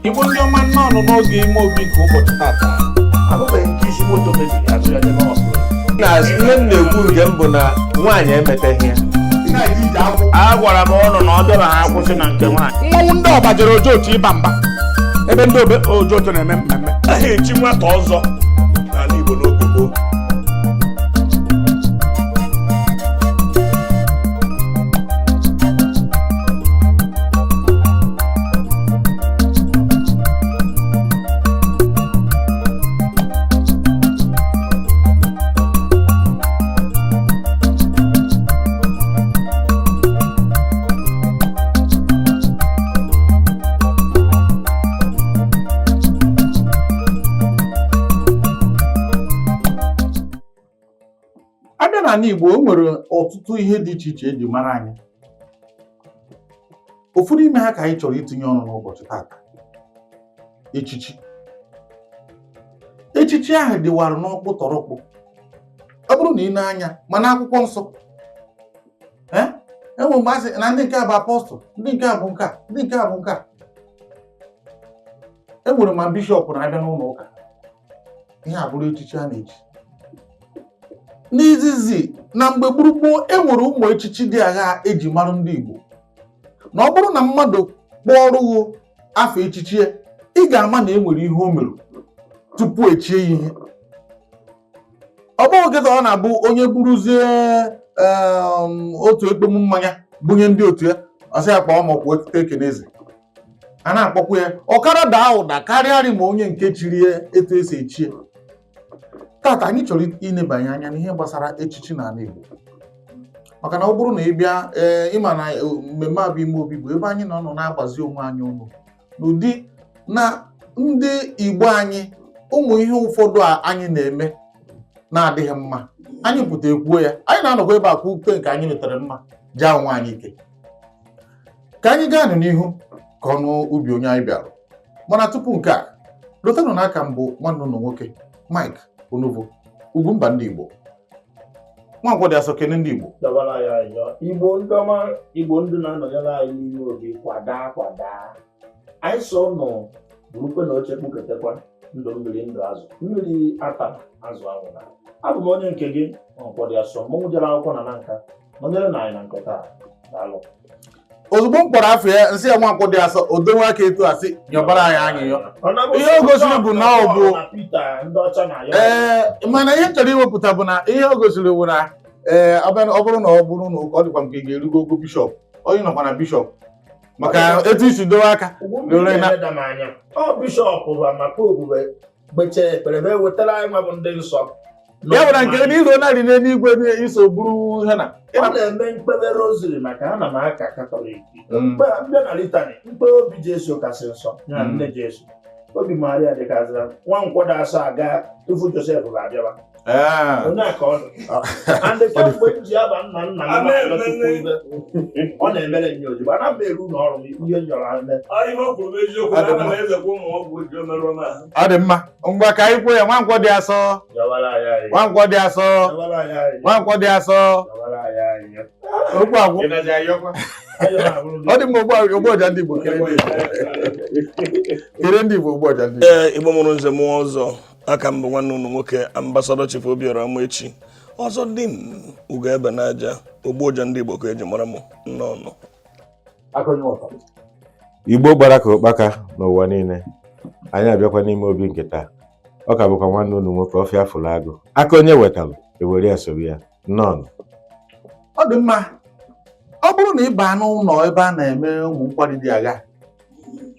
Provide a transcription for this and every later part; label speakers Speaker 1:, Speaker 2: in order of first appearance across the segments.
Speaker 1: Igbo ndị ọma nnọọ n'oge ime obi nke ụbọchị tata. Abụbeghị nke isi moto mebiri azụ ya dị n'ọsụ.
Speaker 2: Ihe m na-ekwu nke m bụ na nwaanyị emeteghị ya.
Speaker 3: A gwara m ụnụ na ọ bịara ha akwụsị na nke nwaanyị.
Speaker 1: Mmọnwụ ndị ọba jere Ojoto ịba mba ebe ndị Ojoto na-eme mmemme.
Speaker 3: A ga-echi nwata ọzọ n'ala Igbo n'oge gboo.
Speaker 1: Abịa n'ala Igbo, o nwere ọtụtụ ihe dị iche iche eji mara anyị. Ụfọdụ ime ha ka anyị chọrọ itinye ọnụ n'ụbọchị tata. Echichi. Echichi ahụ dịwara n'ọkpụ tọrọkpụ. Ọ bụrụ na ị na-anya mana akwụkwọ nsọ, enwe mgbe asị na ndị nke a bụ apọstụl, ndị nke a bụ nke a, ndị nke a bụ nke a. E nwere ma bishọp na-abịa n'ụlọ ụka. Ihe a bụrụ echichi a na-eji. N'izizi na mgbe gburugburu e nwere ụmụ echichi dị agha eji mara ndị Igbo. Na ọ bụrụ na mmadụ kpọrọ afọ echichi ya, ị ga-ama na e nwere ihe o mere tupu echie ya ihe. Ọ bụghị nkịta ọ na-abụ onye buruzie otu ekpem mmanya bunye ndị otu ya, ọsị ya kpọọ ma ọkwụ ekute ekeneze. A na-akpọkwa ya ọkara daa ụda karịarị ma onye nke chiri ya etu esi echie. Tata anyị chọrọ inebanye anya n'ihe gbasara echichi n'ala Igbo. Maka na ọ bụrụ na ị bịa ịma na mmemme abụ ime obi bụ ebe anyị nọ na-agbazi onwe anyị ọnụ n'ụdị na ndị Igbo anyị ụmụ ihe ụfọdụ a anyị na-eme na-adịghị mma, anyị pụta ekwuo ya, anyị na-anọkwa ebe akwa ukwe nke anyị metere mma jaa onwe anyị ike. Ka anyị gaa n'ihu ka ọnụ ubi onye anyị bịara. Mana tupu nke a, lotenụ n'aka mbụ nwanne ụlọ nwoke Mike Onovo, Ugwumba ndị Igbo. Nwankwo dị asọ kene ndị Igbo.
Speaker 3: Igbo ndị ọma, Igbo ndị na-anọnyere anyị n'ime obi kwada. Anyị so nọ burukwe na oche kpuketekwa ndụ mmiri ndụ azụ. Mmiri ata azụ ahụ na. Abụ m onye nke gị Nwankwo dị asọ, mụnwụ jere akwụkwọ na nka. Nọnyere na anyị na nke taa. Daalụ.
Speaker 1: Ozugbo m kpọrọ afọ ya nsị ya Nwankwo dị asọ, o dowe aka etu asị nyọbara anyị anyị yọ. Ihe o gosiri bụ na ọ bụ mana ihe chọrọ iwepụta bụ na ihe o gosiri bụ na ọ bụrụ na ọ dịkwa m ka ị ga-erugo ogo bishọp, onye nọkwa na bishọp maka etu isi dowe aka
Speaker 3: ọ bishọp bụ ma popu gbechere ekpere wetara anyị nwa bụ ndị nsọ.
Speaker 1: Ya bụ na nke na iro narị n'eluigwe iso bụrụ ihe na
Speaker 3: ọ na-eme mkpebe roziri maka ana m aka katọlik mbịa na litani mkpe obi Jesu kasị nsọ ya nne Jesu, obi Maria dịkazira Nwankwo dị asọ aga tufu Josef ga-abịaba onye aka ọdụ ndị kamgbe ji aba nna m ọ na-emere nye ozigbo ana m eru n'ọrụ ihe nyọrọ ame.
Speaker 1: Ọ dị mma ngwa ka anyị kwuo ya Nwankwo dị asọ, Nwankwo dị asọ, Nwankwo dị asọ. Okwu agwụ ọ dị mma. Ogbu ọja ndị Igbo kere ndị Igbo ogbu ọja ndị Igbo.
Speaker 3: Igbo mụrụ nze mụọ ọzọ, aka m bụ nwanne ụnụ nwoke Ambassador Chief Obiora Amaechi ọzọ dị m ugo ebe n'aja, ogbu ọja ndị Igbo ka eji mara m nnọọ.
Speaker 2: Igbo gbara ka ụkpaka n'ụwa niile, anyị abịakwa n'ime obi nke taa. Ọ ka bụkwa nwanne ụnụ nwoke Ọfịa Fụlụ Agụ, aka onye wetalụ ewere ya soro ya nnọọ.
Speaker 1: Ọ dị mma. Ọ bụrụ na ị baa n'ụlọ ebe a na-eme ụmụ nkwari dị agha,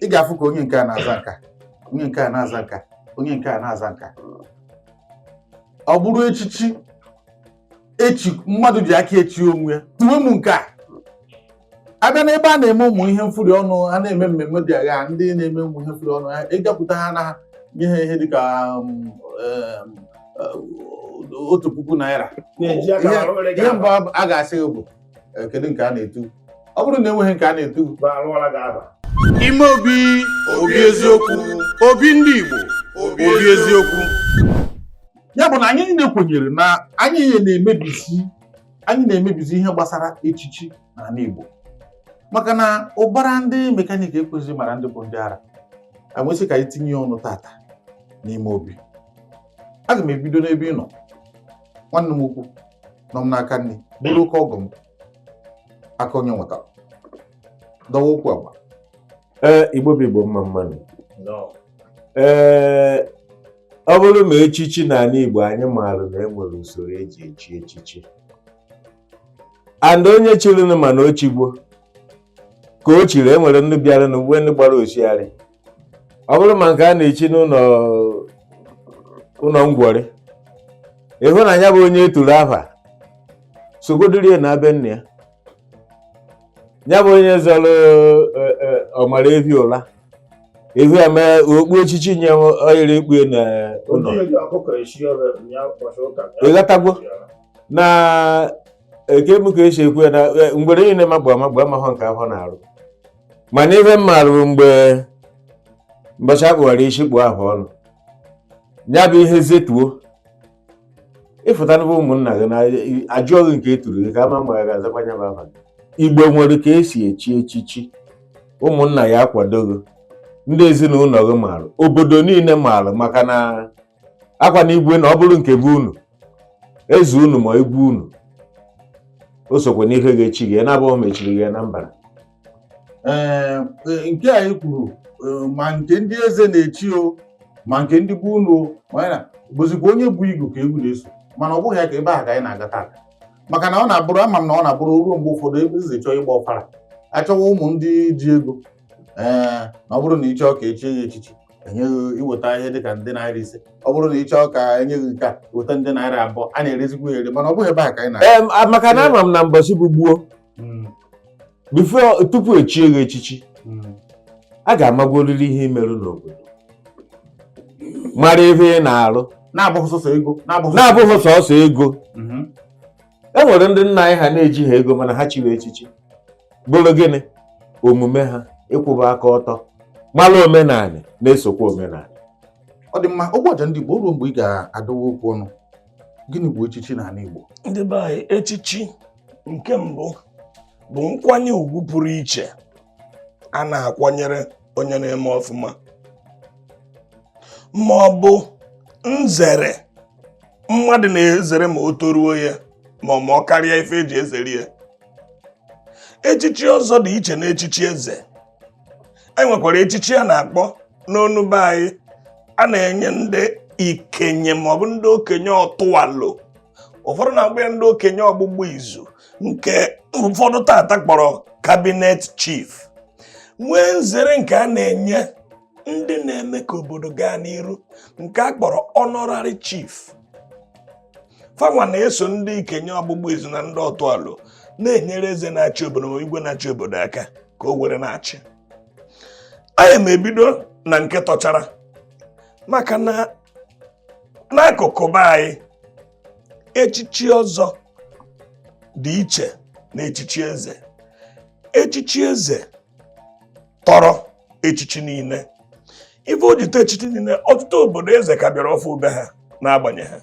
Speaker 1: ị ga-afụ ka onye nke a na-aza nka, onye nke a na-aza nka, onye nke a na-aza nka. Ọ bụrụ echichi mmadụ ji aka echi onwe ya, tuwe m nke a. Abịa n'ebe a na-eme ụmụ ihe mfuri ọnụ, a na-eme mmemme dị agha, ndị na-eme ụmụ ihe mfuri ọnụ ha ịgapụta ha na nye ha ihe dịka 1,000 naira. Ihe mbụ a ga-asị bụ kedu nke a na-etu. Ọ bụrụ na enweghị nke a na-etu, ime obi eziokwu, obi ndị Igbo obi eziokwu. Ya bụ na anyị niile kwenyere na anyị na-emebisi ihe gbasara echichi n'ala Igbo. Maka na ụbara ndị mekanik ekwesịghị mara ndị bụ ndị ara. enwesị ka anyị tinye ọnụ tata n'ime obi. Aga m ebido n'ebe ị nọ. Nwanne m ukwu nọ m n'aka nne bụrụ oke ọgọ m aka onye nwetara dọwa okwu agba.
Speaker 2: Igbo bụ Igbo mma mmanụ. Ọ bụrụ ma echichi n'ala Igbo anyị maara na enwere usoro eji echi echichi. And onye chịrịnụ mana o chigbo ka o chiri enwere ndị bịara na uwe ndị gbara osiarị. Ọ bụrụ ma nke a na-echi n'ụlọ ngwọrị, ịhụnanya bụ onye eturu afa sogodiri na be nne ya. Ya bụ onye zọrọ ọmara evi ụla evi ya mee okpu echichi nye oyiri ekpue na ụlọ. Ịghọtagwo na eke m ka esi ekwu ya na mgbere niile magbụ amahụ nke afọ na-arụ. Mana ihe m maara bụ mgbe mbọchị akpụghara isi kpuo ahụ ọnụ, ya bụ ihe zetuo ịfụta bụ ụmụnna gị na ajụọ gị nke eturu gị ka ama mgbe ga-azakwa ya bụ afa. Igbo nwere ka esi echi echichi, ụmụnna ya akwado gị, ndị ezinụlọ gị maara, obodo niile maara, maka na akwa na igwe na ọ bụrụ nke bụ unu eze unu ma egwu unu o sokwa n'ife ga-echi gị na-abụghị ma echiri gị na mbara.
Speaker 1: Nke anyị kwuru ma nke ndị eze na-echi o ma nke ndị bụ unu bụzikwa onye bụ igwe ka egwu na-eso, mana ọ bụghị ya ka ebe a ka anyị na-aga taa. Maka na ọ na-abụrụ ama m na ọ na-abụrụ ruo mgbe ụfọdụ ebe eze chọọ ịgba ọfara achọwa ụmụ ndị ji ego na ọ bụrụ na ị chọọ ka echie ya echichi enyeghị iweta ihe dịka ndị naira 5. Ọ bụrụ na ị chọọ ka enyeghị nke a weta ndị naira 2 a na-erezikwa ere, mana ọ bụghị ebe a ka anyị na-aga.
Speaker 2: Maka na ama m na mbọchị bụ gbuo tupu echie gị echichi a ga-amagworiri ihe imerụ n'obodo, mara ihe ị na-arụ,
Speaker 1: na-abụghị
Speaker 2: sọsọ ego. E nwere ndị nna anyị ha na-eji ha ego mana ha chiri echichi bụrụ gịnị omume ha ịkwụba aka ọtọ mara omenala na-esokwa omenala.
Speaker 1: Ọ dị mma, ụgwọ ọja ndị Igbo ruo mgbe ị ga-adọwa okwu ọnụ, gịnị bụ echichi n'ala Igbo?
Speaker 4: Ndị be anyị, echichi nke mbụ bụ nkwanye ugwu pụrụ iche a na-akwanyere onye na-eme ọfụma, ma ọ bụ nzere mmadụ na-ezere ma o toruo ya ma ọ karịa ife eji ezere ya. Echichi ọzọ dị iche na echichi eze. Anyị nwekwara echichi a na-akpọ n'onu be anyị a na-enye ndị ikenye ma ọ bụ ndị okenye ọtụwalụ. Ụfọdụ na-akpọ ya ndị okenye ọgbụgbụ izu, nke ụfọdụ tata kpọrọ cabinet chief. Nwee nzere nke a na-enye ndị na-eme ka obodo gaa n'iru, nke a kpọrọ honorary chief. Fanwa na-eso ndị ikenye ọgbụgbụ izu na ndị ọtụalụ na-enyere eze na-achị obodo ma igwe na-achị obodo aka ka o were na-achị. Anyị ma ebido na nke tọchara, maka na n'akụkụ be anyị echichi ọzọ dị iche na echichi eze. Echichi eze tọrọ echichi niile. Ife o jite echichi niile, ọtụtụ obodo eze ka bịara ọfụ ube ha na-agbanye ha.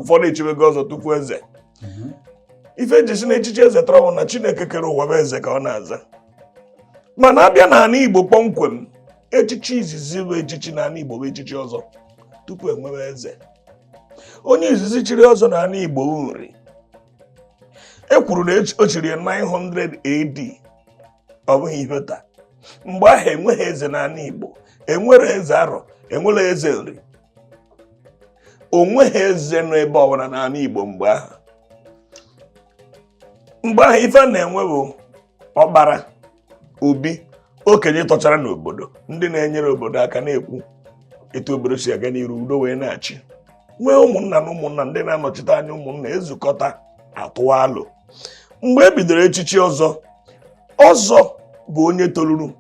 Speaker 4: Ụfọdụ echibego ọzọ tupu eze. Ife ejisi na echichi eze tọrọ bụ na Chineke kere ụwa bụ eze ka ọ na-aza. Mana abịa n'ala Igbo kpọmkwem, echichi izizi bụ echichi n'ala Igbo bụ echichi ọzọ tupu enwewe eze. Onye izizi chiri ọzọ n'ala Igbo Nri. E kwuru na o chiri 900 AD. Ọ bụghị ife taa. Mgbe ahụ enweghị eze n'ala Igbo, enwere eze arọ, enwere eze Nri. Onweghị eze nọ ebe ọbụla n'ala Igbo mgbe ahụ. Mgbe ahụ ife na-enwe bụ ọkpara, obi, okenye tọchara n'obodo, ndị na-enyere obodo aka na-ekwu etu obodo si aga n'iru, udo wee na-achị. Nwee ụmụnna na ụmụnna ndị na-anọchite anya ụmụnna ezukọta atụwa alụ. Mgbe e bidoro echichi ọzọ, ọzọ bụ onye toruru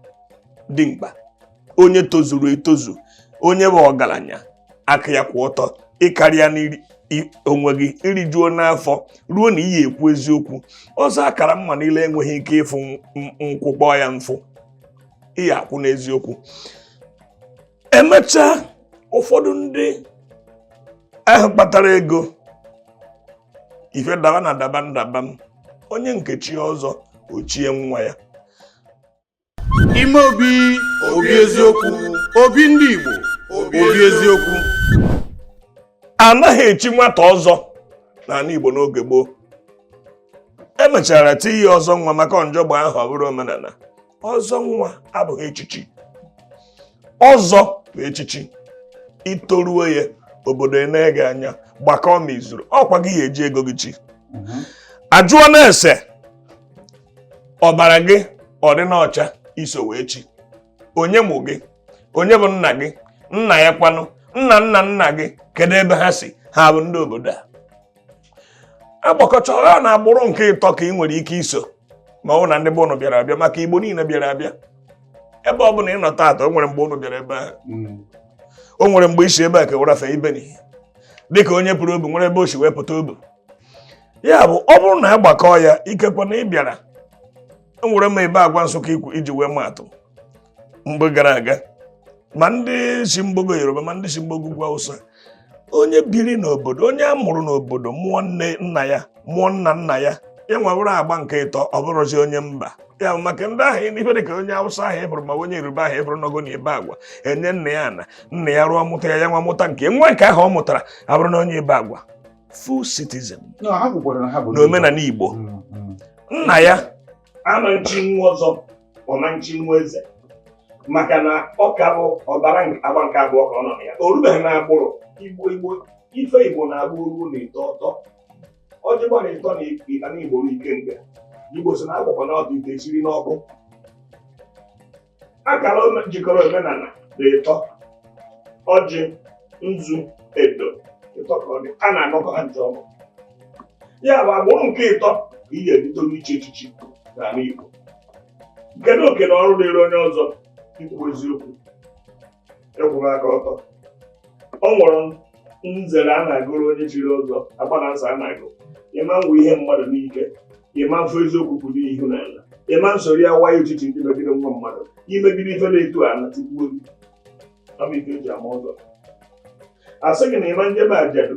Speaker 4: dimkpa, onye tozuru etozu, onye bụ ọgaranya, aka ya kwụ ọtọ, ịkarịa onwe gị, irijuo n'afọ ruo na iyi ekwu eziokwu. Ọzọ akara mma niile enweghị ike ịfụ nkwụ kpọọ ya mfụ, iyi akwụ n'eziokwu. Emechaa ụfọdụ ndị ahụ kpatara ego, ife daba na daba ndaba m, onye nkechi ọzọ ochie nwa ya.
Speaker 1: Ime obi eziokwu.
Speaker 5: Obi ndị Igbo, obi eziokwu.
Speaker 4: Anaghị echi nwata ọzọ n'ala Igbo n'oge gboo. Emechara tinye ọzọ nwa maka njọgba ahụ ọ bụrụ omenala. Ọzọ nwa abụghị echichi. Ọzọ bụ echichi. Itoruo ya, obodo enege anya, gbakọọ ma izuru. Ọkwa gị ya eji ego gị chi. Ajụọ na-ese ọbara gị ọ dị n'ọcha iso wee chi. Onye mụ gị? Onye bụ nna gị? Nna ya kwanụ? Nna gị kedu ebe ha si? Ha bụ ndị obodo a. Agbakọchara na agbụrụ nke ịtọ ka ị nwere ike iso ma ọ na ndị be unu bịara abịa, maka Igbo niile bịara abịa. Ebe ọ bụla ị nọ taata, o nwere mgbe unu bịara ebe ahụ. O nwere mgbe isi ebe a ka were fee ibe n'ihe dịka onye pụrụ obi nwere ebe o si wee pụta obi. Ya bụ ọ bụrụ na agbakọ ya, ikekwe na ị bịara. Enwere m ebe Agwa Nsụka ikwu iji wee maatụ mgbe gara aga, ma ndị si mgbogo Yoruba ma ndị si mgbogo Ugwu Hausa. Onye biri n'obodo, onye a mụrụ n'obodo, mụọ nna ya, mụọ nna ya, ya nwewere agba nke ịtọ, ọ bụrụzi onye mba. Ya maka ndị ahụ n'ife dịka onye Hausa ahụ ịbụrụ ma onye Yoruba ahụ ịbụrụ n'ogo na ebe Agwa, enye nna ya na nna ya rụọ mụta ya, ya nwa mụta nke nwa nke ahụ ọ mụtara abụrụ na onye ebe Agwa. Full citizen n'omenala Igbo. Nna ya ama nchi nwa ọzọ, ọma nchi nwa eze, maka na ọ ka bụ ọbara agba nke abụọ ka ọ nọ na ya. O rubeghị na agbụrụ Igbo. Ife Igbo na-agba oru na ito ọtọ. Ọjị gbara ịtọ na ịta na Igbo ike nga. Igbo si na agbakọ n'ọdụ ite chiri n'ọkụ. Akara jikọrọ omenala na ịtọ. Ọjị, nzu, edo, ịtọ ka ọ dị. A na-anọkọ ha nche ọnụ. Ya bụ agbụrụ nke ịtọ ka ihe ebidoro iche echichi n'ala Igbo. Kedu oke na ọrụ dịrị onye ọzọ ikwu eziokwu, ịkwụrụ aka ọtọ. Ọ nwere nzere a na-agụrụ onye chiri ọzọ, agba na nsa a na-agụ. Ịma nwe ihe mmadụ n'ike, ịma mfụ eziokwu kwuru ihu n'ala, ịma nsoro ya wayo echichi ndị megide nwa mmadụ, imegide ife na-eto ala tupu obi. Ọ bụ ife eji ama ụzọ. Asị gị na ịma njebe ajadu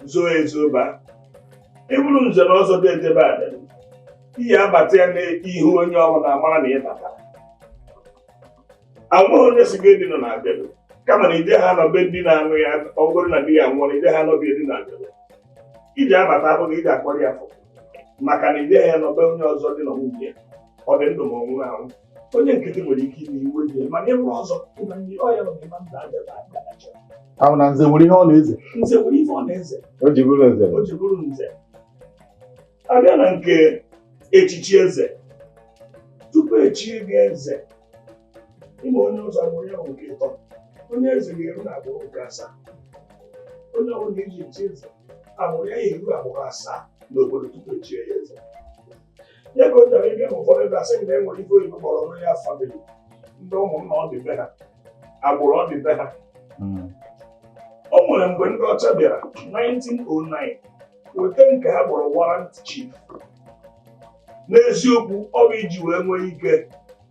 Speaker 4: zoo ezo baa. Ịbụrụ nze na ọzọ dị ejebe ajadu, ihe abata ya n'ihu onye ọbụla amara na ị batara. Anwụrụ onye si gị dị nọ na ajadu, kama na ije ha nọ be ndị na-aṅụ ya, ọ bụrụ na di ya nwụrụ, ije ha nọ be dị na ajadu. Iji abata abụghị iji akpọrọ ya fọ, maka na ije ya nọ be onye ọzọ dị na nwunye, ọ dị ndụ ma ọ nwụrụ anwụ. Onye nkịtị nwere ike ime iwe ji, mana ịrụ ọzọ ọya nọ n'ime mba aja.
Speaker 1: Ahụ na nze nwere ihe ọ na-eze.
Speaker 4: Nze nwere ife ọ na-eze.
Speaker 2: O ji bụrụ nze.
Speaker 4: O ji bụrụ nze. Abịa na nke echichi eze, tupu echie gị eze, ịma onye ọzọ agbụrụ ya nke ịtọ, onye eze ga-eru na agbụrụ nke asaa. Onye ọbụla eji echi eze, agbụrụ ya eru agbụrụ asaa n'obodo tupu echie ya eze. Ya ka o jere ịbịa n'ụfọdụ ebe asị gị na enwere ife oyibo kpọrọ onwe ya famili, ndị ụmụnna ọ dị be ha, agbụrụ ọ dị be ha. O nwere mgbe ndị ọcha bịara 1909 weta nke ha kpọrọ warrant chief. N'eziokwu ọ bụ iji wee nwee ike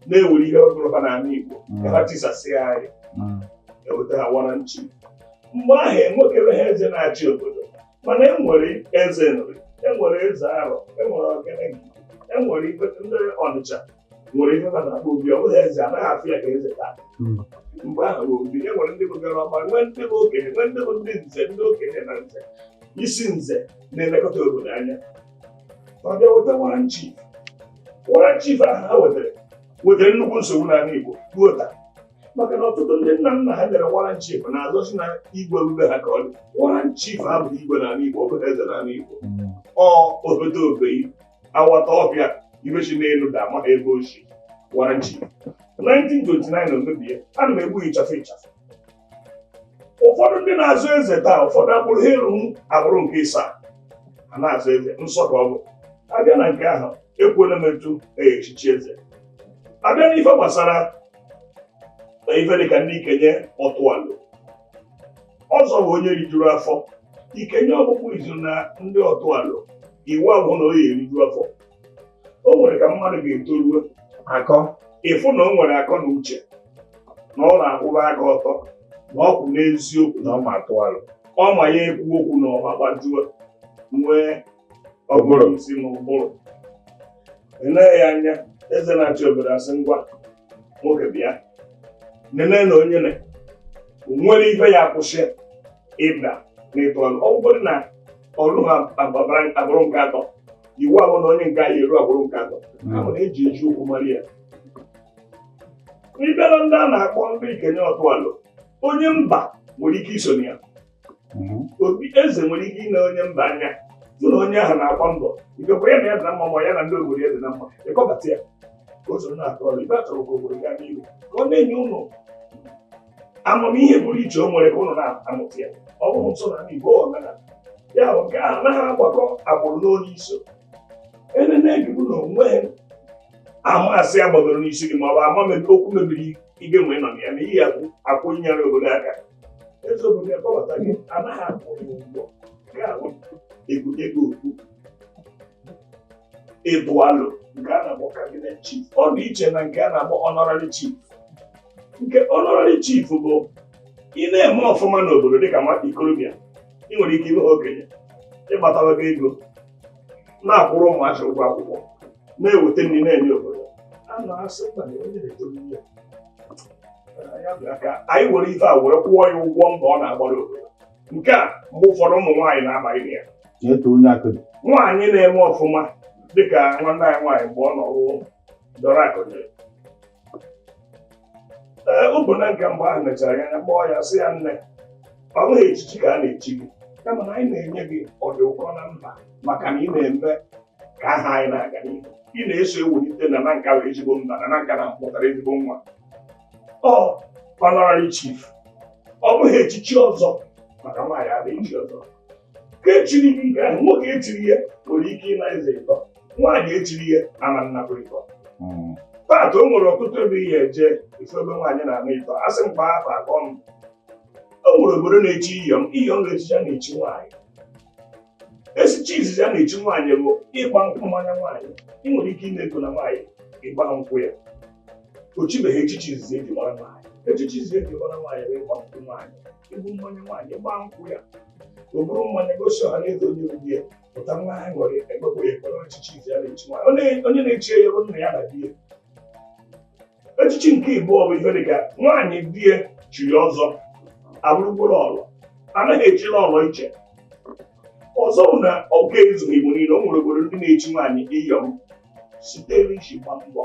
Speaker 4: na-ewere ihe ọbụrụ ha n'ala Igbo ka ha tisasịa anyị. Eweta ha warrant chief. Mgbe ahụ enwekere ha eze na-achị obodo, mana enwere eze nri, enwere eze arọ, enwere ogenegi, enwere ife ndị Ọnịcha nwere ife ha na-akpọ obi, ọ bụghị eze anaghị afụ ya ka eze taa. Mgbe ahụ bụ obi, enwere ndị bụgara ọma, nwee ndị bụ okenye, nwee ndị bụ ndị nze, ndị okenye na nze, isi nze na-elekọta obodo anya. Ọ bịa weta warrant chief. Warrant chief ahụ ha wetara nnukwu nsogbu n'ala Igbo ruo taa, maka na ọtụtụ ndị nna nna ha dere warrant chief na-azọsi na igwe rube ha ka ọ dị. Warrant chief abụghị igwe n'ala Igbo, ọ bụ eze n'ala Igbo. Ọ obodo obeyi awata ọbịa ibechi n'elu da amaghị ebe ochi. Warrant chief 1929 omebie, ana m egbu ịchafụ. Ụfọdụ ndị na-azụ eze taa, ụfọdụ agbụrụ ha eru agbụrụ nke ịsaa, ha na-azụ eze nsọ ka ọ bụ. Abịa na nke ahụ ekwela m etu echichi eze. Abịa n'ife gbasara ife dịka ndị Ikenye Ọtụalụ, ọzọ bụ onye rijuru afọ. Ikenye ọkpụkpụ izu na ndị Ọtụalụ, iwu ahụ na onye eriju afọ. O nwere ka mmadụ ga-etoruo akọ, ịfụ na o nwere akọ na uche, na ọ na-akwụba aka ọtọ, na ọ kwụ n'eziokwu na ọ ma atụ alụ, ọ ma ya ekwu okwu na ọma gbajuo, nwee ọbụrụ isi na ụbụrụ. Elee ya anya, eze na-achị obodo asị ngwa nwoke bịa, nene na onye na nwere ife ya akwụsị ịda n'ịtụ ọlụ ọ bụrụ na ọlụ ha agbụrụ nke atọ iwu abụ na onye nke anyị eru agbụrụ nke atọ kama na eji eji okwu mara ya ịbịara ndị a na-akpọ ndị ikenye ọtụalụ onye mba nwere ike iso ya obi eze nwere ike ine onye mba anya tụ na onye ahụ na-agba mbọ ikekwe ya na ya dị na mma ma ya na ndị obodo ya dị na mma ịkọbata ya ka o soro na-atụ ọlụ ibe achọrọ ka obodo gaa n'ihu ka ọ na-enye ụnụ amamihe pụrụ iche o nwere ka ụnụ na-amụta ya ọ bụrụ nsọ na Igbo omenala ya bụ nke ahụ anaghị agbakọ agbụrụ n'onye iso enene gị bụ na onwe amasị ya gbagoro n'isi gị ma ọ bụ ama okwu mebiri ige nwee nọ na ya na iyi akwụ nyere obodo aka eze obodo ya kpọbata gị anaghị akwụ ụgwọ nke ahụ egwuregwu okwu ịbụ alụ nke a na-akpọ cabinet chief ọ dị iche na nke a na-akpọ honorary chief nke honorary chief bụ ị na-eme ọfụma n'obodo dịka nwata ikorobịa ị nwere ike ịbụ okenye ịgbatara gị ego na-akwụrụ ụmụazị ụgwọ akwụkwọ na-eweta nri na-enye obodo a na-asị mba na onye na-etobe ya bịa ka anyị were ife a were kwụọ ya ụgwọ mba ọ na-agbara obodo nke a mgbe ụfọdụ ụmụ nwaanyị na-abaghị na ya nwaanyị na-eme ọfụma dịka nwanne anyị nwaanyị mgbe ọ nọrụ dọrọ akụnyere ọ bụ na nke mgbe ahụ mechara ya anya kpọọ ya sị ya nne ọ bụghị echichi ka a na-echi gị kama na anyị na-enye gị ọdị ụkọ na mba maka na ị na-eme ka aha anyị na-aga n'ihu ị na-eso ewulite na nka bụ ezigbo mba na nka na-amụtara ezigbo nwa ọ honorary chief ọ bụghị echichi ọzọ maka nwaanyị ada echi ọzọ ka echiri gị nke ahụ nwoke etiri ihe nwere ike ịna eze ịtọ nwaanyị etiri ihe ama nnapụ ịtọ paatị o nwere ọtụtụ ebe ihe eje ife ebe nwaanyị na-ama ịtọ asị mkpa afọ akọ ọnụ o nwere obodo na-echi iyom ga-echichi a na-echi nwaanyị esichi izizi a na-echi nwaanyị bụ ịgba nkwụ mmanya nwaanyị ị nwere ike ime ego na nwaanyị ịgba nkwụ ya o chibeghị echichi izizi eji mara nwaanyị echichi izizi eji mara nwaanyị bụ ịgba nkwụ nwaanyị ịbụ mmanya nwaanyị gbaa nkwụ ya o bụrụ mmanya gosi ọha na eze onye obi ya pụta nwa ha nwere egbekwe ya ekpere echichi izizi a na-echi nwaanyị onye na-echi ya bụ nna ya na di ya echichi nke ịbụọ bụ ife dịka nwaanyị di ya chiri ọzọ abụrụgboro ọlọ anaghị echila ọlọ iche ọzọ bụ na ọga ezughị Igbo niile o nwere obodo ndị na-echi nwaanyị iyom site n'ichi gba mbọ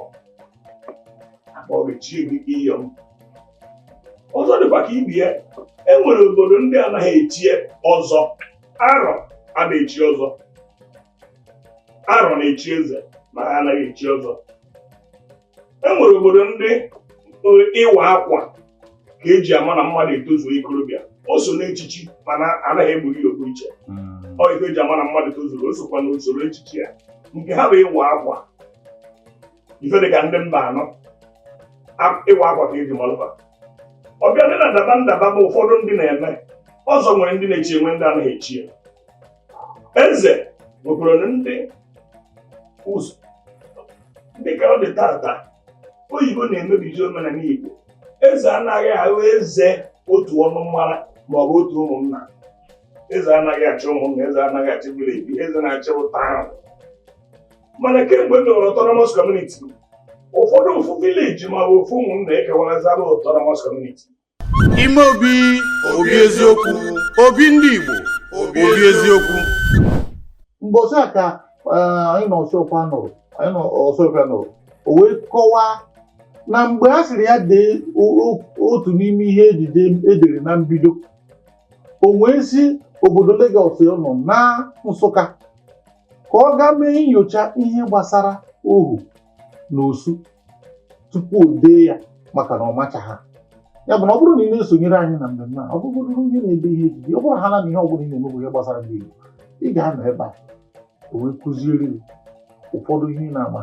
Speaker 4: akpọgachie gị iyom ọzọ dịkwa ka ibi ya e nwere obodo ndị anaghị echie ọzọ arọ a na-echi ọzọ arọ na-echi eze ma ha anaghị echi ọzọ e nwere obodo ndị ịwa akwa ka eji ama na mmadụ etozuo ikorobịa o so n'echichi mana anaghị egburu ya okwu iche ọ ife eji ama na mmadụ tozuru o sokwa n'usoro echichi ya nke ha bụ ịwa akwa ife dịka ndị mba anọ ịwa akwa ka eji malụba ọbịa dị na ndaba bụ ụfọdụ ndị na-eme ọzọ nwere ndị na-echi enwe ndị anaghị echi ya eze nwekwara ndị ụzọ dịka ọ dị tata oyibo na-emebizi omenala Igbo eze anaghị ahụ eze otu ọnụ mmara maọbụ otu ụmụnna eze anaghị achị ụmụnna eze anaghị achị vileji eze na-achị ụta ahụ mana kemgbe ndị autonomous community ụfọdụ ofu vileji maọbụ ofu ụmụnna ekewaraziala autonomous community
Speaker 5: ime obi eziokwu obi ndị Igbo obi eziokwu
Speaker 1: Mbọsị a ka anyị na Ọsọfịa nụrụ o wee kọwaa na mgbe a sịrị ya dee otu n'ime ihe ejije edere na mbido o wee si obodo Lagos nọ na Nsụka ka ọ gaa mee nyocha ihe gbasara ohu na osu tupu o dee ya maka na ọ machaha ya bụ na ọ bụrụ na ị na-esonyere anyị na mmemme a ọ bụrụ onye na-ede ihe ejije ọ bụrụ ha na ihe ọ bụla ị na-emebụ ihe gbasara ndị Igbo ị ga-anọ ebe a o wee kụziere ụfọdụ ihe ị na-ama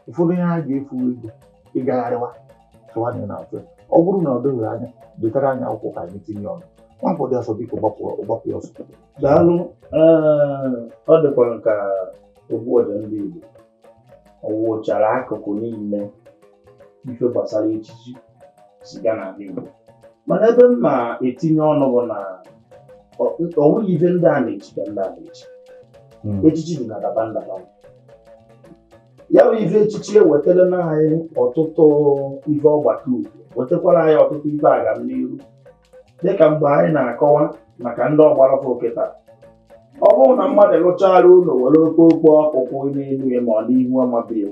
Speaker 1: ụfọdụ ihe ha ga-efu ego ịgagharịwa tụwadị na-atụ ọ bụrụ na ọ dịghị anya detara anyị akwụkwọ ka anyị tinye ọnụ Nwankwo dị Asọ biko gbapụ ya ọsọ.
Speaker 3: Daalụ. Ọ dịkwa ka ogbu ọja ndị Igbo ọ wụchara akụkụ niile ife gbasara echichi siga n'ala Igbo mana ebe m na-etinye ọnụ bụ na ọ bụghị ife ndị a na-echi ka ndị a na-echi echichi dị na ndaba ya bụ ife echichi ewetara na anyị ọtụtụ ife ọgbata ugwu wetakwara anyị ọtụtụ ife agamnihu dịka mgbe anyị na-akọwa maka ndị ọgbarọfụ kịta. Ọ bụrụ na mmadụ lụchara ụlọ were okpokpo ọkụkụ n'elu ya ma ọ n'ihu ọmabie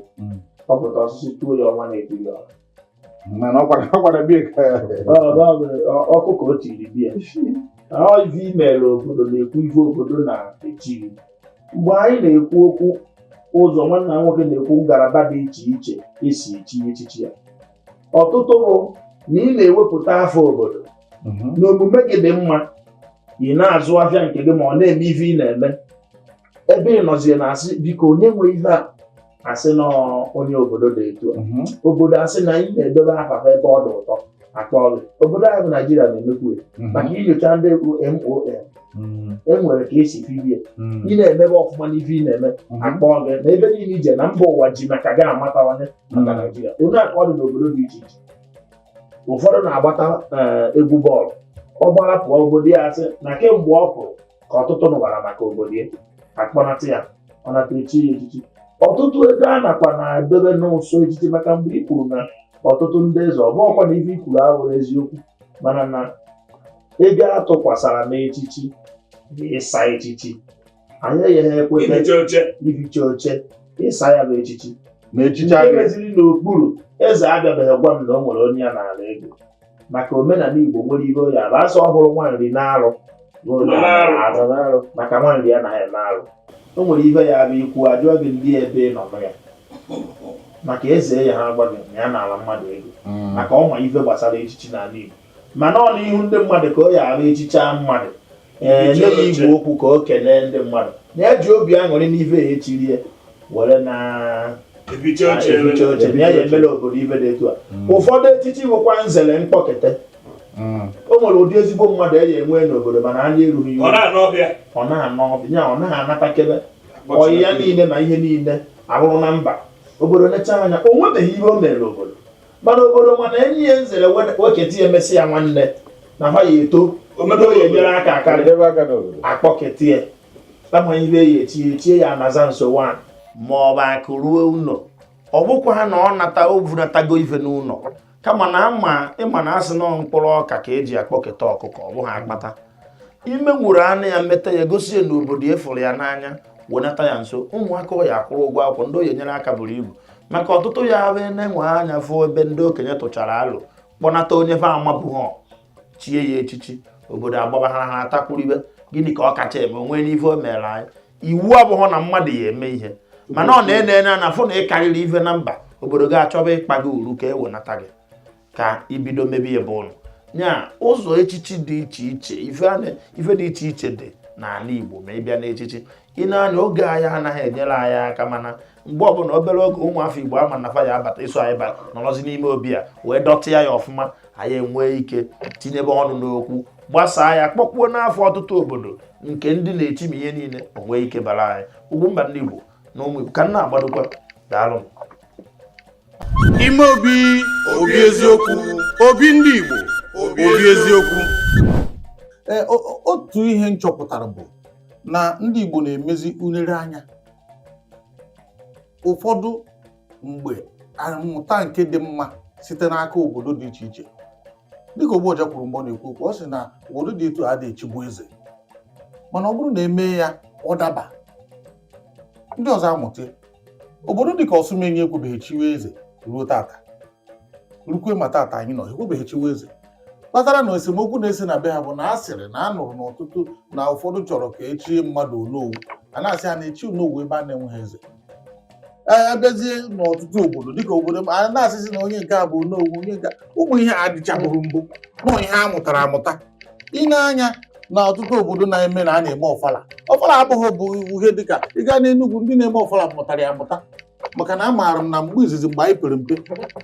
Speaker 3: ọ pụta osisi tuo ya ọnwa na-etiri ọha
Speaker 1: mana ọ gwara bie ka
Speaker 3: ọkụ ka o tiri bie ife imere obodo na-ekwu ife obodo na-echiri. Mgbe anyị na-ekwu okwu ụzọ nwanna nwoke na-ekwu ngalaba dị iche iche esi echi echichi ya, ọtụtụ bụ na ị na-ewepụta afọ obodo na omume gị dị mma, ị na-azụ afịa nke gị ma ọ na-eme ife ị na-eme, ebe ị nọzie na-asị biko onye nwe ife a asị na onye obodo dị etu a, obodo asị na ị na-edobe afafa ebe ọ dị ụtọ akpọ gị. Obodo anyị bụ Naijiria na-emekwu maka inyocha ndị ekwu MON enwere ka esi fibie ị na-emebe ọfụma n'ife ị na-eme akpọ gị na ebe niile ije na mba ụwa ji maka gị amatawanye maka Naijiria. Onye aka ọ dị n'obodo dị iche iche, ụfọdụ na-agbata egwu bọọlụ, ọ gbara pụọ obodo ya asị na kemgbe ọ pụrụ ka ọtụtụ nụbara maka obodo ya akpọnata ya ọ nata echi ya echichi. Ọtụtụ ego a nakwa na-edobe n'ụsọ echichi maka mgbe i kwuru na ọtụtụ ndị eze ọ bụọkwa na ife ikwuru ahụrụ eziokwu, mana na ego atụkwasara n'echichi na ịsa echichi anyị enyeghị ificha oche ịsa ya bụ echichi
Speaker 1: ma echichi
Speaker 3: nke meziri n'okpuru eze abịabeghị gwa m na o nwere onye ya n'ala ego maka omenala Igbo nwere ihe oyi abụ asọ ọhụrụ nwaanyị na-arụ maka nwaanyị ya naghị eme arụ. O nwere ife ya bụ ikwu ajụọ gị ndị ebe nọ ya maka eze ya ha gwa gị na ya na-ala mmadụ ego maka ọma ife gbasara echichi n'ala Igbo, mana ọ n'ihu ndị mmadụ ka ọ ya arụ echicha mmadụ nye ya igwe okwu ka o kelee ndị mmadụ na-eji obi aṅụrị n'ife ya echiri ya were na eficha oche na ya emere obodo ife dị etu a. Ụfọdụ echichi bụkwa nzere mkpọkete. O nwere ụdị ezigbo mmadụ eji enwe n'obodo mana anya erughị iwu, ọ na-anọ ọbịa ọ naghị anatakebe ọyị ya niile na ihe niile arụrụ na mba. Obodo necha anya o nwebeghị ihe o mere obodo, mana obodo mana enyi ya nzere weketa ya emesị ya nwanne na ha ya eto obodo ya enyere aka akarị akpọketa ya amaghị ibe ya etie ya anaza nso nwaanyị ma ọ bụ akụ ruo ụlọ. Ọ bụkwa ha na ọ vunatago ife n'ụlọ kama na ịma na asị nọ mkpụrụ ọka ka eji akpọketa ọkụkọ ọ bụghị akpata. Ime nwụrụ anụ ya mmeta ya gosi ya n'obodo efụrụ ya n'anya wenata ya nso, ụmụaka ya akwụrụ ụgwọ akwụkwọ ndị oyi nyere aka buru ibu maka ọtụtụ ya abụ na-enwe anya fụ ebe ndị okenye tụchara alụ kpọnata onye fa amabụghọ chie ya echichi, obodo agbabahara ha atakwuribe gịnị ka ọ kacha eme onwe n'ife o mere anyị. Iwu abụghọ na mmadụ ya eme ihe mana ọ na-ene na afụ na ịkarịrị ife na mba obodo gị achọba ịkpa gị uru ka ewenata gị ka ibido mebe ya bụ ụlọ nya ụzọ echichi dị iche iche ife dị iche iche dị n'ala Igbo ma ị bịa n'echichi ị na-anya oge anyị anaghị enyere anyị aka, mana mgbe ọbụla obere oge ụmụafọ Igbo ama nafa ya abata iso anyị nọrọzi n'ime obi ya wee dọtịa ya ọfụma anyị enwee ike tinyebe ọnụ n'okwu gbasaa ya kpọkpuo n'afọ ọtụtụ obodo nke ndị na-echi m ihe niile onwee ike bara anyị ugwu mba ndị Igbo na ụmụ Igbo ka m na-agbadokwa daalụ.
Speaker 5: Ime obi eziokwu, obi ndị Igbo, obi eziokwu.
Speaker 1: Otu ihe m chọpụtara bụ na ndị Igbo na-emezi unere anya. Ụfọdụ mgbe mmụta nke dị mma site n'aka obodo dị iche iche dịka Ogbuọja kwuru mgbe ọ na-ekwu okwu, ọ sị na obodo dị etu a dị echigbu eze, mana ọ bụrụ na eme ya ọ daba ndị ọzọ amụta. Obodo dịka Ọsụmenyi ekwebeghị chiwe eze ruo tata, rukwe ma tata anyị nọ ekwebeghị chiwe eze, kpatara na esemokwu na-esi na be ha bụ na a sịrị na a nụrụ n'ọtụtụ na ụfọdụ chọrọ ka echie mmadụ onowu, a na-asị ha na-echi onowu ebe a na-enweghị eze. Abịazie n'ọtụtụ obodo dịka obodo a na-asịsị na onye nke a bụ onowu, onye nke ụmụ ihe adịchabụrụ mbụ nọ ihe a mụtara amụta. Ị na-anya na ọtụtụ obodo na-eme na a na-eme ọfala abụghị bụ ihe dịka ịga n'Enugu ndị na-eme ọfala mụtara ya amụta, maka na amaara m na mgbe izizi mgbe anyị pere mpe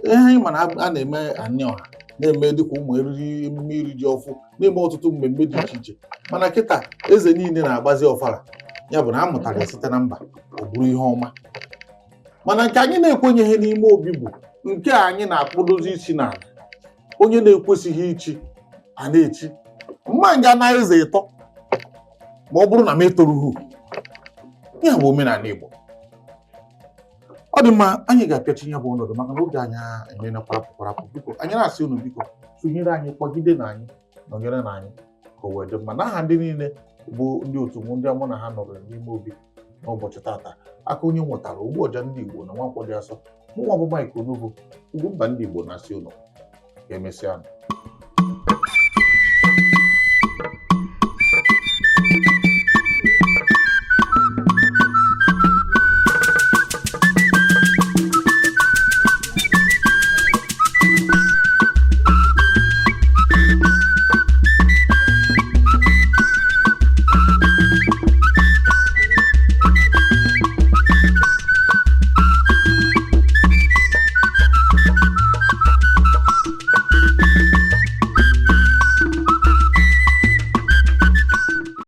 Speaker 1: ihe anyị mana a na-eme anị ọha na-eme dịka ụmụ eriri emume iri ji ọfụ na-eme ọtụtụ mmemme dị iche iche, mana kịta eze niile na-agbazi ọfala ya bụ na a mụtara ya site na mba ọ bụrụ ihe ọma. Mana nke anyị na-ekwenyeghị n'ime obi bụ nke anyị na-akpụdozi isi n'ala, onye na-ekwesịghị ichi a na-echi. Mma nga anaghị eze ịtọ ma ọ bụrụ na m etorughị ya bụ omenala Igbo. ọ dị mma anyị ga-apịachi ya bụ ọnọdụ maka na oge anyị enyela kwarapụ biko anyị na-asị unu biko tụnyere anyị kpọgide na anyị nọnyere na anyị ka o wee dị mma n'aha ndị niile bụ ndị otu mụ ndị mụ na ha nọrọ n'ime obi n'ụbọchị tata aka onye nwetara ogbu ọja ndị Igbo na Nwankwọ dị Asọ mụnwa bụ Mike Onugbu Ugwumba ndị Igbo na-asị unu ka emesịa.